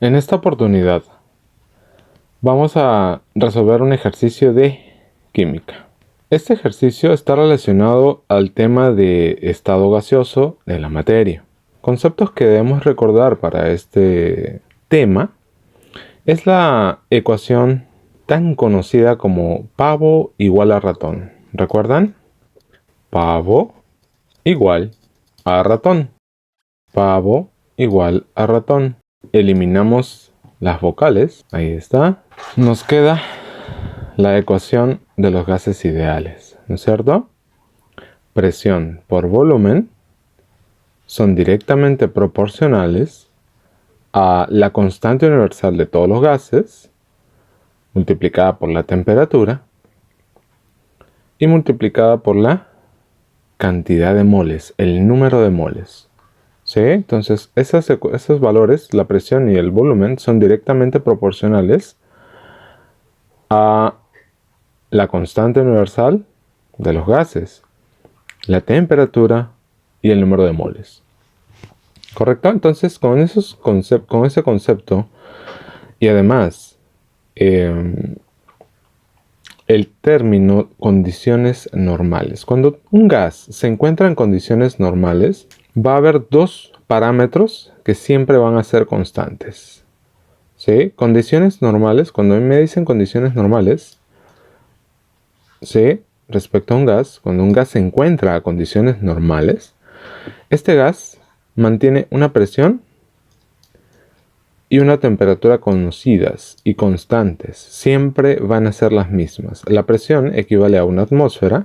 En esta oportunidad vamos a resolver un ejercicio de química. Este ejercicio está relacionado al tema de estado gaseoso de la materia. Conceptos que debemos recordar para este tema es la ecuación tan conocida como pavo igual a ratón. ¿Recuerdan? Pavo igual a ratón. Pavo igual a ratón. Eliminamos las vocales. Ahí está. Nos queda la ecuación de los gases ideales, ¿no es cierto? Presión por volumen son directamente proporcionales a la constante universal de todos los gases multiplicada por la temperatura y multiplicada por la cantidad de moles, el número de moles. ¿Sí? Entonces, esos valores, la presión y el volumen, son directamente proporcionales a la constante universal de los gases, la temperatura y el número de moles. ¿Correcto? Entonces, con ese concepto y además el término condiciones normales. Cuando un gas se encuentra en condiciones normales, va a haber dos parámetros que siempre van a ser constantes. ¿Sí? Condiciones normales, cuando me dicen condiciones normales, ¿sí? Respecto a un gas, cuando un gas se encuentra a condiciones normales, este gas mantiene una presión y una temperatura conocidas y constantes. Siempre van a ser las mismas. La presión equivale a una atmósfera.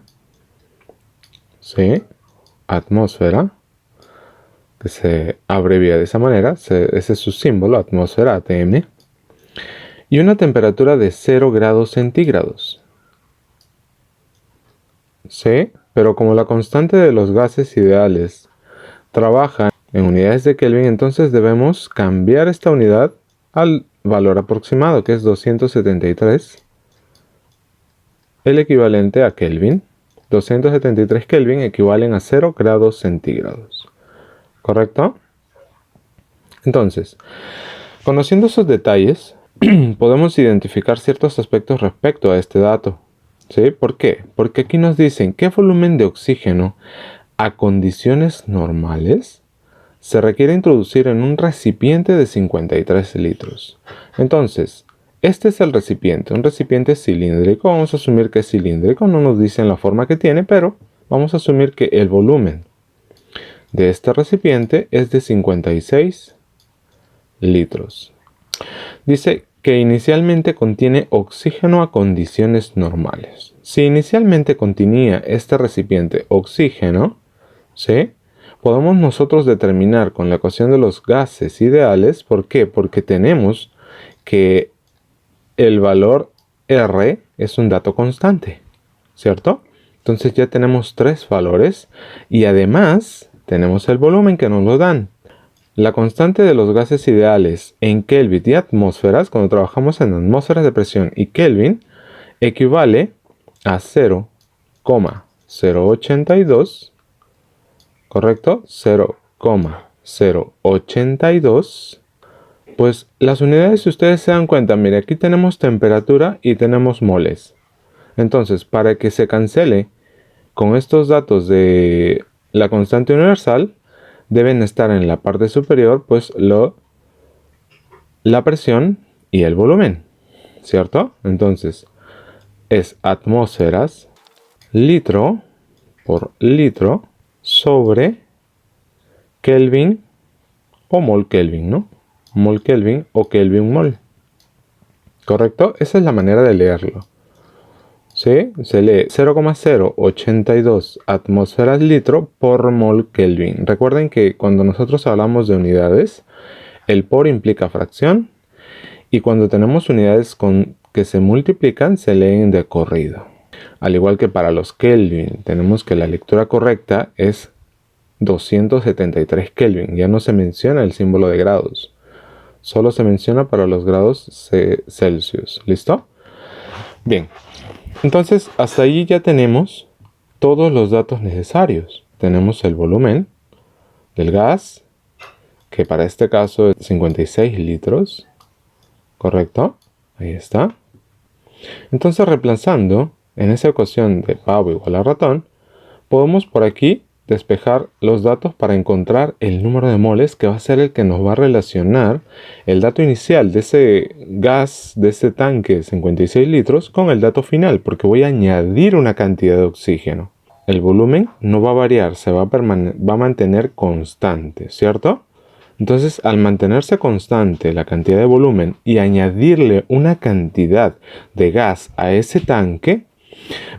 ¿Sí? Atmósfera. Que se abrevia de esa manera. Ese es su símbolo, atmósfera, ATM. Y una temperatura de 0 grados centígrados. ¿Sí? Pero como la constante de los gases ideales trabaja en unidades de Kelvin, entonces debemos cambiar esta unidad al valor aproximado, que es 273, el equivalente a Kelvin. 273 Kelvin equivalen a 0 grados centígrados. ¿Correcto? Entonces, conociendo esos detalles, podemos identificar ciertos aspectos respecto a este dato. ¿Sí? ¿Por qué? Porque aquí nos dicen qué volumen de oxígeno a condiciones normales se requiere introducir en un recipiente de 53 litros. Entonces, este es el recipiente, un recipiente cilíndrico. Vamos a asumir que es cilíndrico, no nos dicen la forma que tiene, pero vamos a asumir que el volumen de este recipiente es de 56 litros. Dice que inicialmente contiene oxígeno a condiciones normales. Si inicialmente contenía este recipiente oxígeno, ¿sí?, podemos nosotros determinar con la ecuación de los gases ideales. ¿Por qué? Porque tenemos que el valor R es un dato constante, ¿cierto? Entonces ya tenemos tres valores y además tenemos el volumen que nos lo dan. La constante de los gases ideales en Kelvin y atmósferas, cuando trabajamos en atmósferas de presión y Kelvin, equivale a 0,082, ¿correcto? 0,082. Pues las unidades, si ustedes se dan cuenta, mire, aquí tenemos temperatura y tenemos moles. Entonces, para que se cancele con estos datos de la constante universal, deben estar en la parte superior, pues la presión y el volumen, ¿cierto? Entonces, es atmósferas litro por litro sobre Kelvin o mol Kelvin, ¿no? Mol Kelvin o Kelvin mol. ¿Correcto? Esa es la manera de leerlo. ¿Sí? Se lee 0,082 atmósferas litro por mol Kelvin. Recuerden que cuando nosotros hablamos de unidades, el por implica fracción y cuando tenemos unidades que se multiplican, se leen de corrido. Al igual que para los Kelvin, tenemos que la lectura correcta es 273 Kelvin. Ya no se menciona el símbolo de grados. Solo se menciona para los grados Celsius. ¿Listo? Bien. Entonces, hasta ahí ya tenemos todos los datos necesarios. Tenemos el volumen del gas, que para este caso es 56 litros, ¿correcto? Ahí está. Entonces, reemplazando en esa ecuación de pavo igual a ratón, podemos por aquí despejar los datos para encontrar el número de moles que va a ser el que nos va a relacionar el dato inicial de ese gas, de ese tanque de 56 litros con el dato final, porque voy a añadir una cantidad de oxígeno. El volumen no va a variar, va a mantener constante, ¿cierto? Entonces, al mantenerse constante la cantidad de volumen y añadirle una cantidad de gas a ese tanque,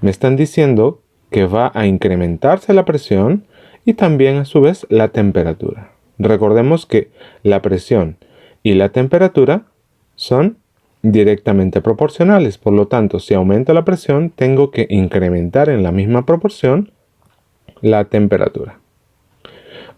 me están diciendo que va a incrementarse la presión y también a su vez la temperatura. Recordemos que la presión y la temperatura son directamente proporcionales. Por lo tanto, si aumenta la presión, tengo que incrementar en la misma proporción la temperatura.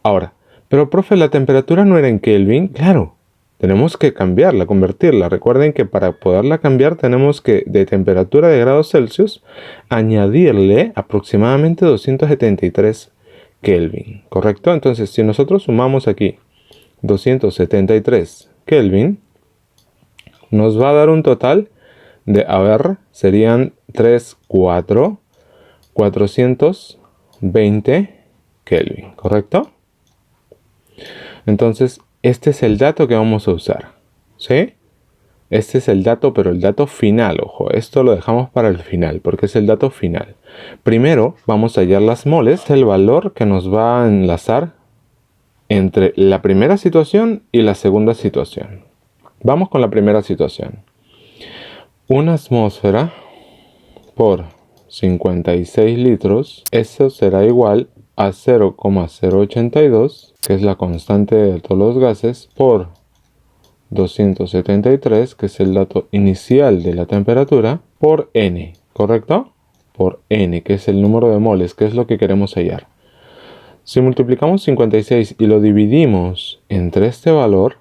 Ahora, pero profe, la temperatura no era en Kelvin. Claro, tenemos que cambiarla, convertirla. Recuerden que para poderla cambiar tenemos que de temperatura de grados Celsius añadirle aproximadamente 273 Kelvin, ¿correcto? Entonces, si nosotros sumamos aquí 273 Kelvin, nos va a dar un total de, serían 420 Kelvin, ¿correcto? Entonces, este es el dato que vamos a usar, ¿sí? Este es el dato, pero el dato final, ojo, esto lo dejamos para el final, porque es el dato final. Primero, vamos a hallar las moles, el valor que nos va a enlazar entre la primera situación y la segunda situación. Vamos con la primera situación. Una atmósfera por 56 litros, eso será igual a 0,082, que es la constante de todos los gases, por 273, que es el dato inicial de la temperatura, por N, ¿correcto? Por N, que es el número de moles, que es lo que queremos hallar. Si multiplicamos 56 y lo dividimos entre este valor,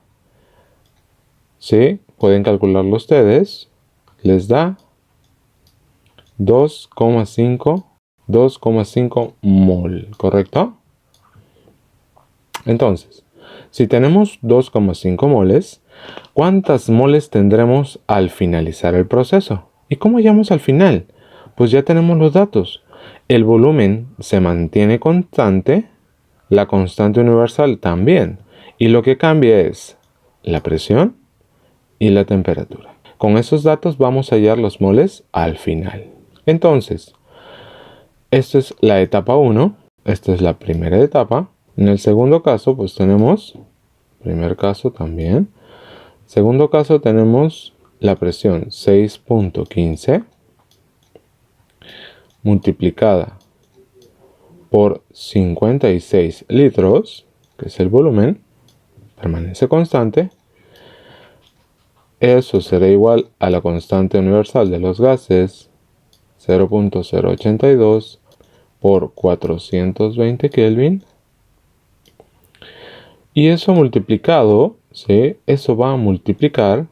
¿sí? Pueden calcularlo ustedes, les da 2,5 mol, ¿correcto? Entonces, si tenemos 2,5 moles, ¿cuántas moles tendremos al finalizar el proceso? ¿Y cómo hallamos al final? Pues ya tenemos los datos. El volumen se mantiene constante, la constante universal también. Y lo que cambia es la presión y la temperatura. Con esos datos vamos a hallar los moles al final. Entonces, esta es la etapa 1, esta es la primera etapa. En el segundo caso, pues tenemos, primer caso también. Segundo caso tenemos la presión 6.15 multiplicada por 56 litros, que es el volumen, permanece constante. Eso será igual a la constante universal de los gases, 0.082 por 420 Kelvin. Y eso multiplicado, ¿sí? Eso va a multiplicar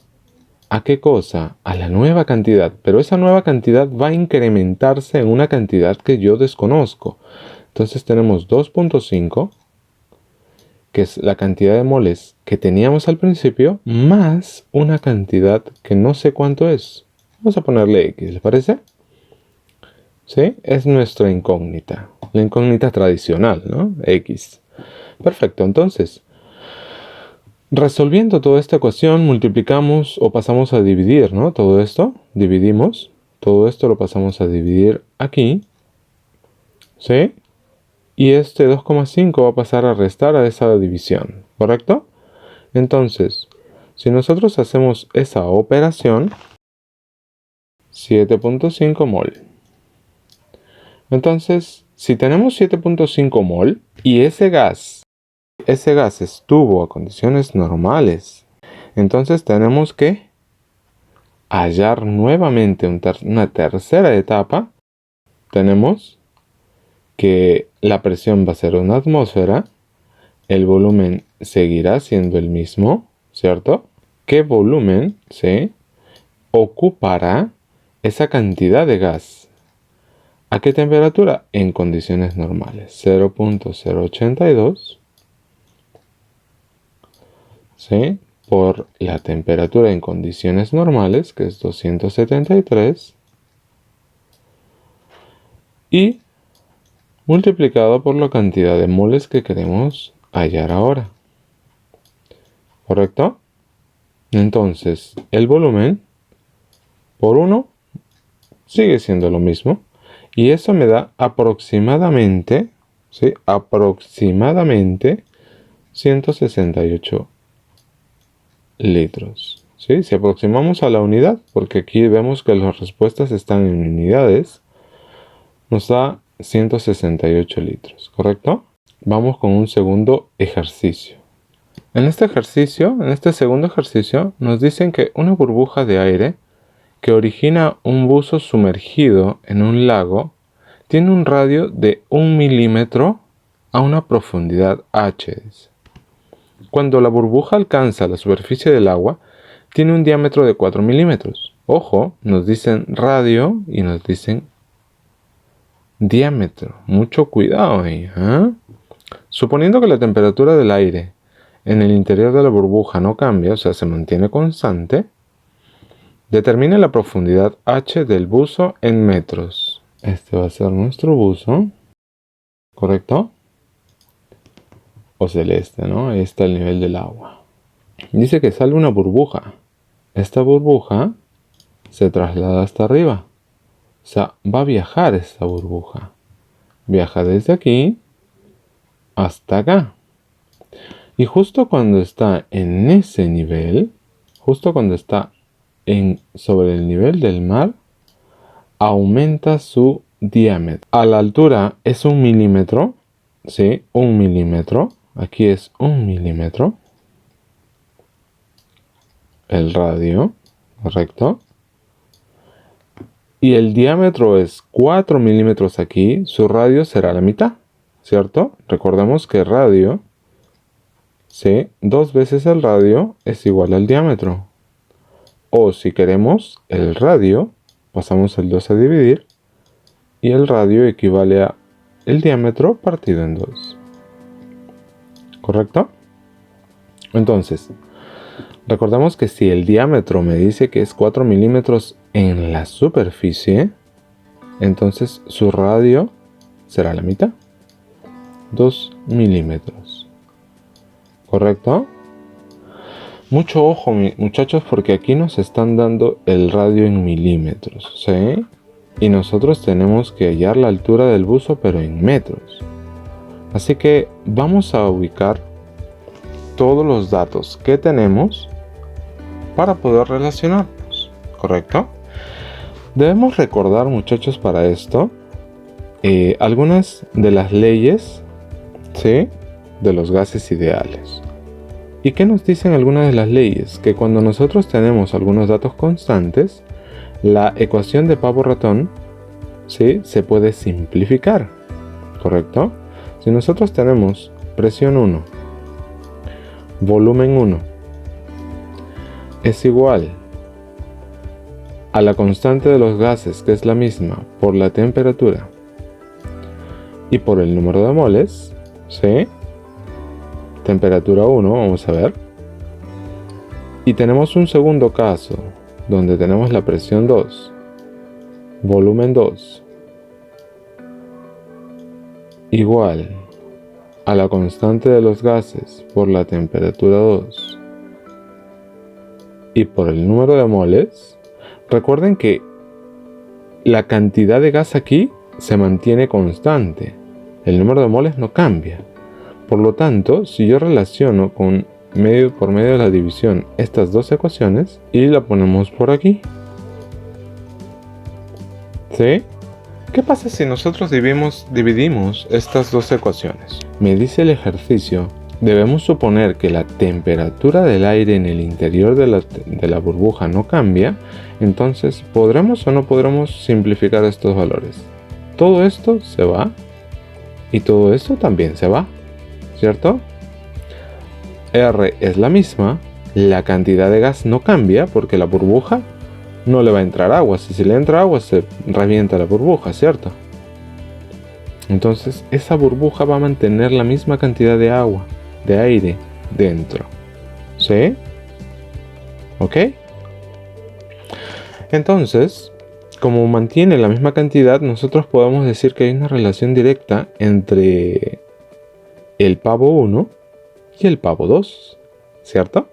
¿a qué cosa? A la nueva cantidad. Pero esa nueva cantidad va a incrementarse en una cantidad que yo desconozco. Entonces tenemos 2.5, que es la cantidad de moles que teníamos al principio, más una cantidad que no sé cuánto es. Vamos a ponerle X, ¿les parece? ¿Sí? Es nuestra incógnita. La incógnita tradicional, ¿no? X. Perfecto, entonces, resolviendo toda esta ecuación, multiplicamos o pasamos a dividir, ¿no? Todo esto, dividimos. Todo esto lo pasamos a dividir aquí. ¿Sí? Y este 2,5 va a pasar a restar a esa división, ¿correcto? Entonces, si nosotros hacemos esa operación, 7.5 mol. Entonces, si tenemos 7.5 mol y ese gas estuvo a condiciones normales, entonces tenemos que hallar nuevamente una tercera etapa. Tenemos que la presión va a ser una atmósfera, el volumen seguirá siendo el mismo, ¿cierto? ¿Qué volumen se ocupará esa cantidad de gas? ¿A qué temperatura? En condiciones normales, 0.082 ¿sí? Por la temperatura en condiciones normales, que es 273, y multiplicado por la cantidad de moles que queremos hallar ahora. ¿Correcto? Entonces, el volumen por 1 sigue siendo lo mismo. Y eso me da aproximadamente, ¿sí? Aproximadamente 168 litros. ¿Sí? Si aproximamos a la unidad, porque aquí vemos que las respuestas están en unidades, nos da 168 litros, ¿correcto? Vamos con un segundo ejercicio. En este segundo ejercicio, nos dicen que una burbuja de aire que origina un buzo sumergido en un lago tiene un radio de 1 milímetro a una profundidad h. Cuando la burbuja alcanza la superficie del agua, tiene un diámetro de 4 milímetros. Ojo, nos dicen radio y nos dicen diámetro. Mucho cuidado ahí, ¿eh? Suponiendo que la temperatura del aire en el interior de la burbuja no cambia, o sea, se mantiene constante, determine la profundidad h del buzo en metros. Este va a ser nuestro buzo, ¿correcto? O celeste, ¿no? Ahí está el nivel del agua. Dice que sale una burbuja. Esta burbuja se traslada hasta arriba. O sea, va a viajar esta burbuja. Viaja desde aquí hasta acá. Y justo cuando está en ese nivel, justo cuando está sobre el nivel del mar, aumenta su diámetro. A la altura es 1 milímetro, ¿sí? 1 milímetro. Aquí es 1 milímetro. El radio, ¿correcto? Y el diámetro es 4 milímetros aquí, su radio será la mitad, ¿cierto? Recordemos que radio, ¿sí? 2 veces el radio es igual al diámetro. O si queremos el radio, pasamos el 2 a dividir, y el radio equivale a el diámetro partido en 2. ¿Correcto? Entonces, recordemos que si el diámetro me dice que es 4 milímetros en la superficie, entonces su radio será la mitad. 2 milímetros. ¿Correcto? Mucho ojo, muchachos, porque aquí nos están dando el radio en milímetros, ¿sí? Y nosotros tenemos que hallar la altura del buzo, pero en metros. Así que vamos a ubicar todos los datos que tenemos para poder relacionarnos, ¿correcto? Debemos recordar, muchachos, para esto algunas de las leyes, ¿sí?, de los gases ideales. ¿Y qué nos dicen algunas de las leyes? Que cuando nosotros tenemos algunos datos constantes, la ecuación de pavo-ratón, ¿sí?, se puede simplificar, ¿correcto? Si nosotros tenemos presión 1, volumen 1, es igual a la constante de los gases, que es la misma por la temperatura y por el número de moles, ¿sí? Temperatura 1, vamos a ver. Y tenemos un segundo caso, donde tenemos la presión 2, volumen 2, igual a la constante de los gases por la temperatura 2 y por el número de moles. Recuerden que la cantidad de gas aquí se mantiene constante, el número de moles no cambia. Por lo tanto, si yo relaciono por medio de la división estas dos ecuaciones y la ponemos por aquí, ¿sí? ¿Qué pasa si nosotros dividimos estas dos ecuaciones? Me dice el ejercicio, debemos suponer que la temperatura del aire en el interior de la burbuja no cambia, entonces ¿podremos o no podremos simplificar estos valores? Todo esto se va y todo esto también se va, ¿cierto? R es la misma, la cantidad de gas no cambia porque la burbuja no le va a entrar agua. Si le entra agua se revienta la burbuja, ¿cierto? Entonces esa burbuja va a mantener la misma cantidad de agua, de aire dentro. ¿Sí? ¿Ok? Entonces, como mantiene la misma cantidad, nosotros podemos decir que hay una relación directa entre el pavo 1 y el pavo 2, ¿cierto?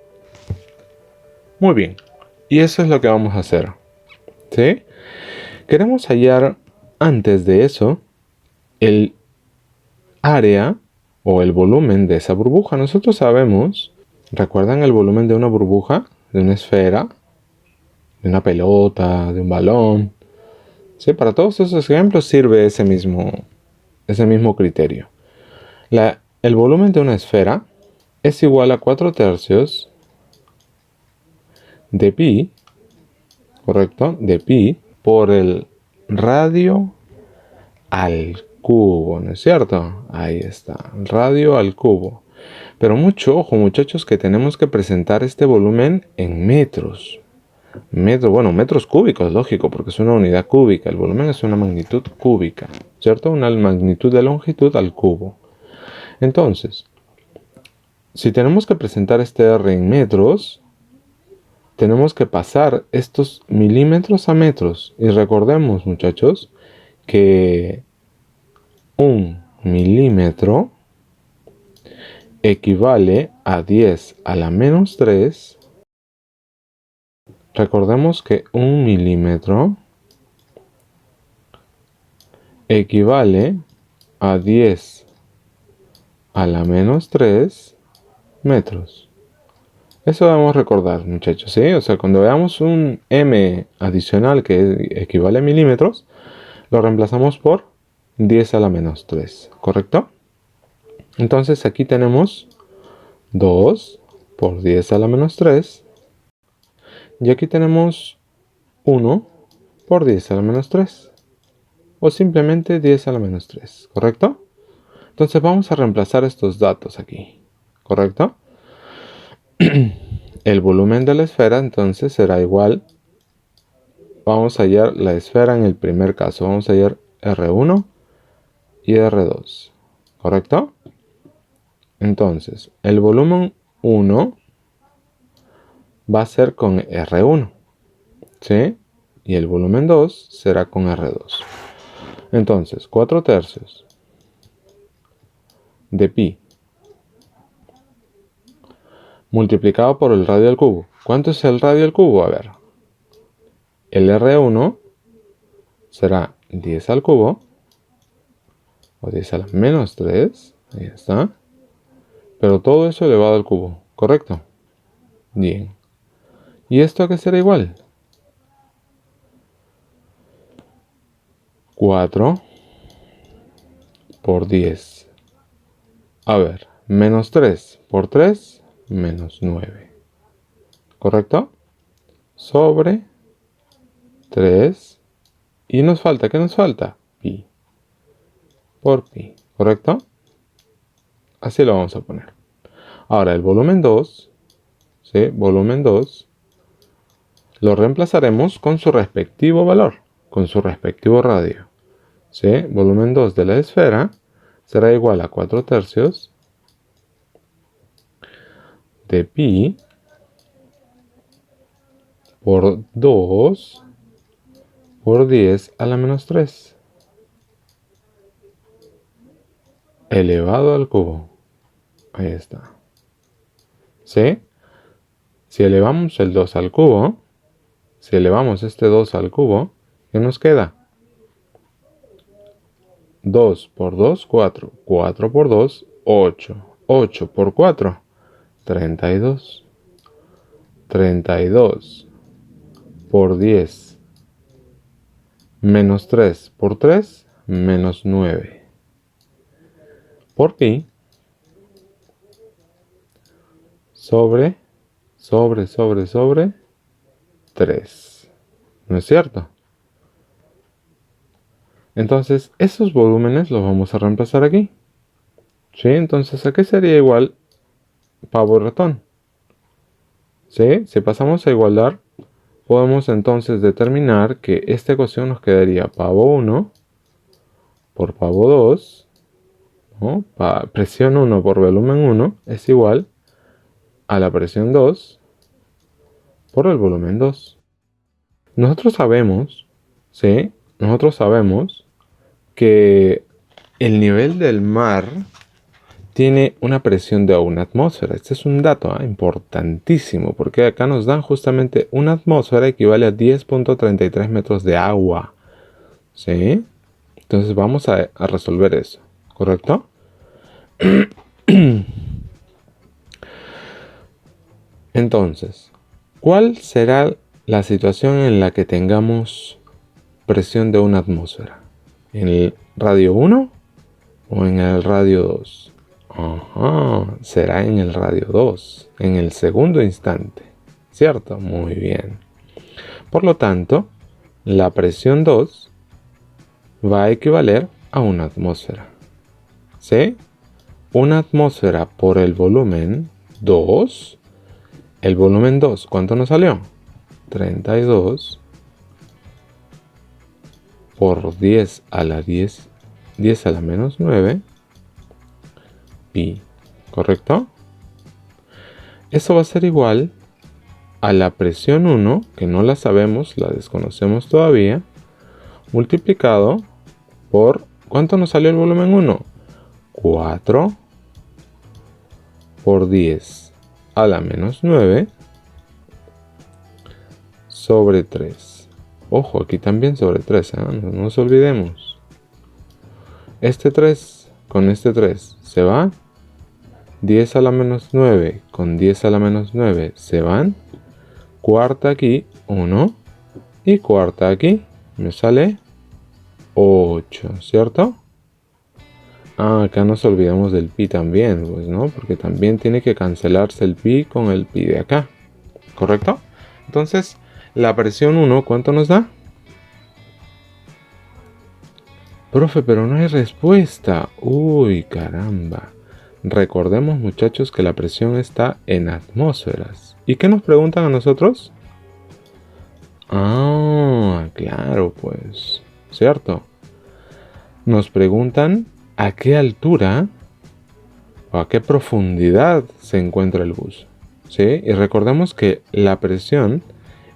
Muy bien. Y eso es lo que vamos a hacer. ¿Sí? Queremos hallar antes de eso el área o el volumen de esa burbuja. Nosotros sabemos, ¿recuerdan el volumen de una burbuja? De una esfera, de una pelota, de un balón. ¿Sí? Para todos esos ejemplos sirve ese mismo criterio. El volumen de una esfera es igual a 4/3 de pi, ¿correcto? De pi por el radio al cubo, ¿no es cierto? Ahí está, radio al cubo. Pero mucho ojo, muchachos, que tenemos que presentar este volumen en metros. Metros cúbicos, lógico, porque es una unidad cúbica. El volumen es una magnitud cúbica, ¿cierto? Una magnitud de longitud al cubo. Entonces, si tenemos que presentar este R en metros, tenemos que pasar estos milímetros a metros. Y recordemos, muchachos, que un milímetro equivale a 10 a la menos 3. Recordemos que un milímetro equivale a 10 a la menos 3 metros. Eso debemos recordar, muchachos, ¿sí? O sea, cuando veamos un m adicional que equivale a milímetros, lo reemplazamos por 10 a la menos 3, ¿correcto? Entonces aquí tenemos 2 por 10 a la menos 3. Y aquí tenemos 1 por 10 a la menos 3. O simplemente 10 a la menos 3, ¿correcto? Entonces vamos a reemplazar estos datos aquí, ¿correcto? El volumen de la esfera entonces será igual. Vamos a hallar la esfera en el primer caso. Vamos a hallar R1 y R2, ¿correcto? Entonces, el volumen 1 va a ser con R1, ¿sí? Y el volumen 2 será con R2. Entonces, 4/3 de pi multiplicado por el radio al cubo. ¿Cuánto es el radio al cubo? A ver. El R1 será 10 al cubo, o 10 a la menos 3, ahí está. Pero todo eso elevado al cubo, ¿correcto? Bien. ¿Y esto a qué será igual? 4 por 10. A ver, menos 3 por 3, menos 9. ¿Correcto? Sobre 3. Y nos falta, ¿qué nos falta? Pi. Por pi. ¿Correcto? Así lo vamos a poner. Ahora el volumen 2, ¿sí? Volumen 2, lo reemplazaremos con su respectivo valor, con su respectivo radio. ¿Sí? Volumen 2 de la esfera será igual a 4/3 de pi por 2 por 10 a la menos 3 elevado al cubo. Ahí está. ¿Sí? Si elevamos el 2 al cubo, si elevamos este 2 al cubo, ¿qué nos queda? 2 por 2, 4. 4 por 2, 8. 8 por 4, 32. 32 por 10 menos 3 por 3, menos 9. Por pi sobre 3. ¿No es cierto? Entonces, esos volúmenes los vamos a reemplazar aquí. ¿Sí? Entonces, ¿a qué sería igual pavo ratón? ¿Sí? Si pasamos a igualar, podemos entonces determinar que esta ecuación nos quedaría pavo 1 por pavo 2, ¿no? Presión 1 por volumen 1 es igual a la presión 2 por el volumen 2. Nosotros sabemos, ¿sí? Nosotros sabemos que el nivel del mar tiene una presión de 1 atmósfera. Este es un dato importantísimo, porque acá nos dan justamente una atmósfera equivale a 10.33 metros de agua. ¿Sí? Entonces vamos a resolver eso, ¿correcto? Entonces, ¿cuál será la situación en la que tengamos presión de 1 atmósfera? ¿En el radio 1 o en el radio 2? Ajá, será en el radio 2, en el segundo instante, ¿cierto? Muy bien. Por lo tanto, la presión 2 va a equivaler a 1 atmósfera. ¿Sí? 1 atmósfera por el volumen 2. El volumen 2, ¿cuánto nos salió? 32 por 10 a la 10 a la menos 9 pi, ¿correcto? Eso va a ser igual a la presión 1, que no la sabemos, la desconocemos todavía, multiplicado por, ¿cuánto nos salió el volumen 1? 4 por 10 a la menos 9 sobre 3. Ojo, aquí también sobre 3, no nos olvidemos. Este 3 con este 3 se va. 10 a la menos 9 con 10 a la menos 9 se van. Cuarta aquí, 1. Y cuarta aquí, me sale 8, ¿cierto? Acá nos olvidamos del pi también, pues, ¿no? Porque también tiene que cancelarse el pi con el pi de acá, ¿correcto? Entonces, la presión 1, ¿cuánto nos da? Profe, pero no hay respuesta. Uy, caramba. Recordemos, muchachos, que la presión está en atmósferas. ¿Y qué nos preguntan a nosotros? Claro, pues, ¿cierto? Nos preguntan a qué altura o a qué profundidad se encuentra el buzo, ¿sí? Y recordemos que la presión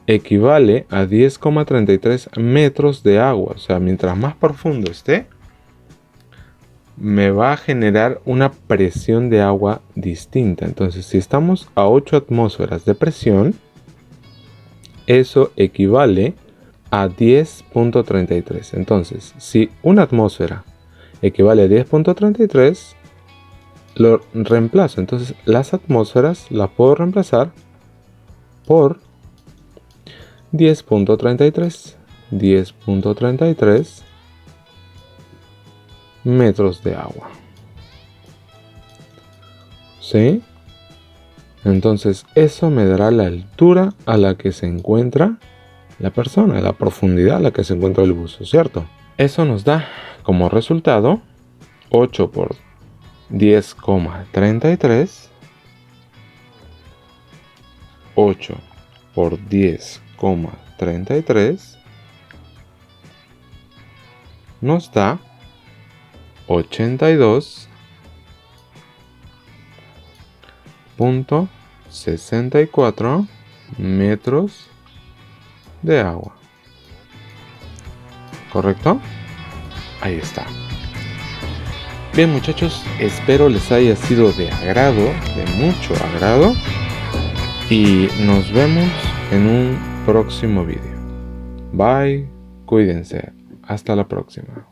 equivale a 10,33 metros de agua. O sea, mientras más profundo esté, me va a generar una presión de agua distinta. Entonces, si estamos a 8 atmósferas de presión, eso equivale a 10.33. Entonces, si una atmósfera equivale a 10.33, lo reemplazo. Entonces, las atmósferas las puedo reemplazar por 10.33. 10.33 metros de agua. ¿Sí? Entonces eso me dará la altura a la que se encuentra la persona, la profundidad a la que se encuentra el buzo, ¿cierto? Eso nos da como resultado 8 por 10,33. 8 por 10,33 nos da 82.64 metros de agua. ¿Correcto? Ahí está. Bien, muchachos, espero les haya sido de agrado, de mucho agrado. Y nos vemos en un próximo vídeo. Bye, cuídense. Hasta la próxima.